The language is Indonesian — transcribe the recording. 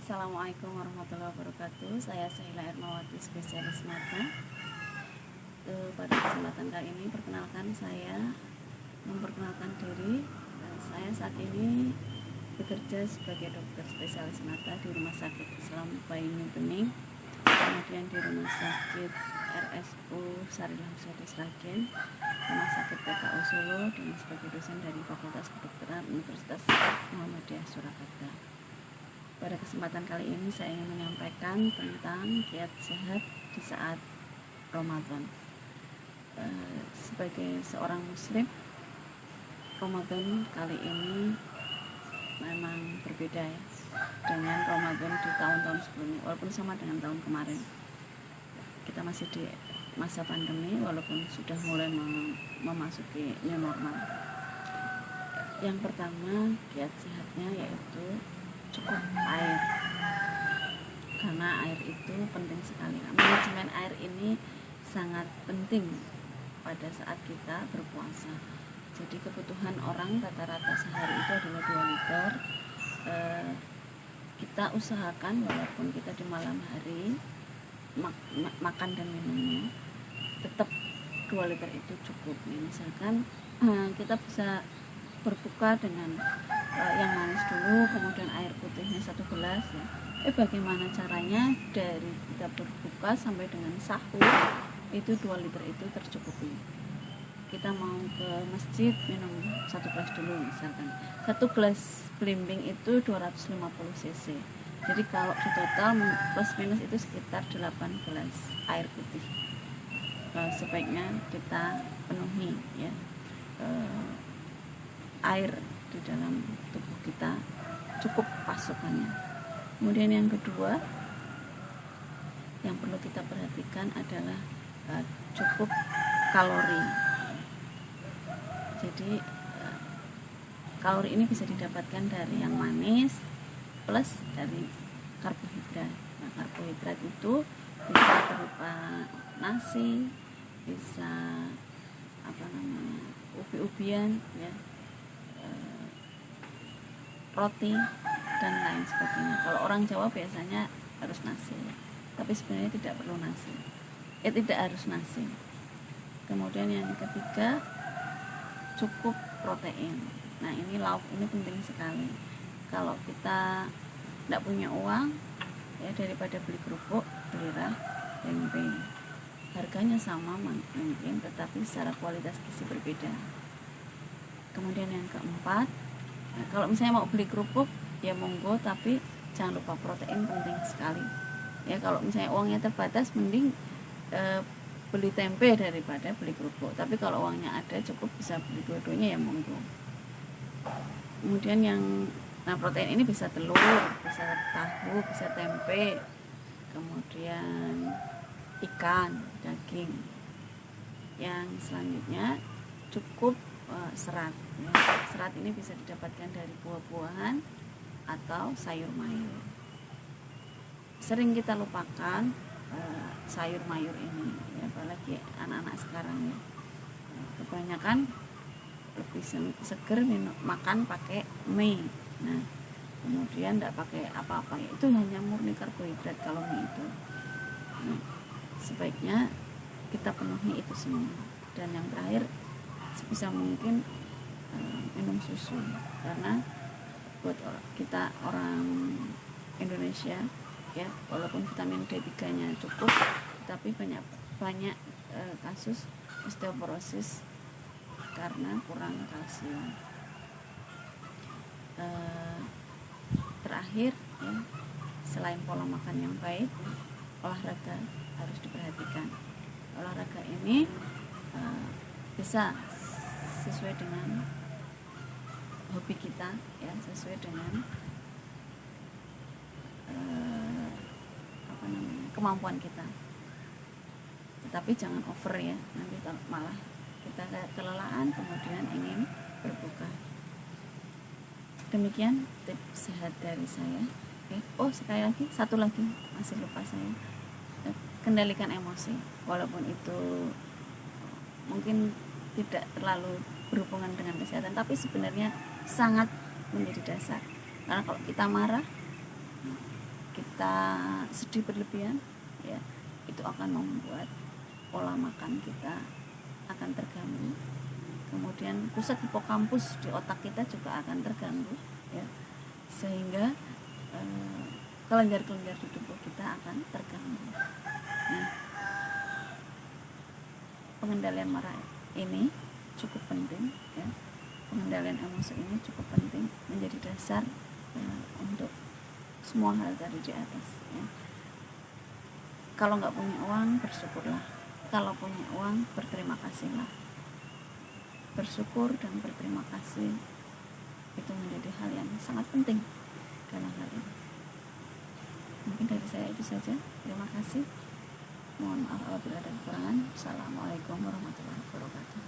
Assalamualaikum warahmatullahi wabarakatuh. Saya Sahila Ermawati, spesialis mata. Pada kesempatan kali ini saya memperkenalkan diri. Saya saat ini bekerja sebagai dokter spesialis mata di Rumah Sakit Islam Bainu Bening, kemudian di Rumah Sakit RSU Sarilah Husada Sragen, Rumah Sakit PKU Solo, dan sebagai dosen dari Fakultas Kedokteran Universitas Muhammadiyah Surakarta. Pada kesempatan kali ini saya ingin menyampaikan tentang kiat sehat di saat Ramadan. Sebagai seorang muslim, Ramadan kali ini memang berbeda ya dengan Ramadan di tahun-tahun sebelumnya, walaupun sama dengan tahun kemarin. Kita masih di masa pandemi walaupun sudah mulai memasuki new normal. Yang pertama, kiat sehatnya yaitu cukup air, karena air itu penting sekali. Manajemen air ini sangat penting pada saat kita berpuasa. Jadi kebutuhan orang rata-rata sehari itu adalah 2 liter. Kita usahakan walaupun kita di malam hari makan dan minumnya tetap 2 liter itu cukup. Misalkan kita bisa berbuka dengan yang manis dulu, kemudian air putihnya 1 gelas ya. Bagaimana caranya dari kita berbuka sampai dengan sahur itu 2 liter itu tercukupi. Kita mau ke masjid minum 1 gelas dulu, misalkan 1 gelas belimbing itu 250 cc. Jadi kalau di total plus minus itu sekitar 8 gelas air putih. Sebaiknya kita penuhi ya air di dalam tubuh kita, cukup pasokannya. Kemudian yang kedua yang perlu kita perhatikan adalah cukup kalori. Jadi kalori ini bisa didapatkan dari yang manis plus dari karbohidrat. Nah, karbohidrat itu bisa berupa nasi, bisa ubi-ubian ya, roti dan lain sebagainya. Kalau orang Jawa biasanya harus nasi, tapi sebenarnya tidak perlu nasi. Tidak harus nasi. Kemudian yang ketiga, cukup protein. Nah, ini lauk ini penting sekali. Kalau kita tidak punya uang ya, daripada beli kerupuk, belilah tempe. Harganya sama mungkin, tetapi secara kualitas gizi berbeda. Kemudian yang keempat, kalau misalnya mau beli kerupuk ya monggo, tapi jangan lupa protein penting sekali ya. Kalau misalnya uangnya terbatas, mending beli tempe daripada beli kerupuk. Tapi kalau uangnya ada cukup, bisa beli dua-duanya ya monggo. Kemudian protein ini bisa telur, bisa tahu, bisa tempe, kemudian ikan, daging. Yang selanjutnya cukup serat ya. Serat ini bisa didapatkan dari buah-buahan atau sayur mayur. Sering kita lupakan sayur mayur ini ya, apalagi anak-anak sekarang ya. Kebanyakan lebih seger makan pakai mie. Nah, kemudian tidak pakai apa-apa ya, itu hanya murni karbohidrat kalau mie itu. Nah, sebaiknya kita penuhi itu semua. Dan yang terakhir, sebisa mungkin minum susu, karena buat kita orang Indonesia ya, walaupun vitamin D3 nya cukup, tapi banyak kasus osteoporosis karena kurang kalsium. Terakhir ya, selain pola makan yang baik, olahraga harus diperhatikan. Olahraga ini bisa sesuai dengan hobi kita ya, sesuai dengan kemampuan kita. Tetapi jangan over ya, nanti malah kita kelelahan kemudian ingin berbuka. Demikian tips sehat dari saya. Sekali lagi, satu lagi masih lupa saya. Kendalikan emosi, walaupun itu mungkin tidak terlalu berhubungan dengan kesehatan, tapi sebenarnya sangat menjadi dasar. Karena kalau kita marah, kita sedih berlebihan, ya itu akan membuat pola makan kita akan terganggu. Kemudian pusat hipokampus di otak kita juga akan terganggu, ya, sehingga kelenjar-kelenjar di tubuh kita akan terganggu. Nah, pengendalian marah ini cukup penting, ya. Pengendalian emosi ini cukup penting, menjadi dasar untuk semua hal tadi di atas, ya. Kalau nggak punya uang, bersyukurlah. Kalau punya uang, berterima kasihlah. Bersyukur dan berterima kasih itu menjadi hal yang sangat penting dalam hal ini. Mungkin dari saya itu saja. Terima kasih. Mohon maaf apabila ada kekurangan. Assalamualaikum warahmatullahi wabarakatuh.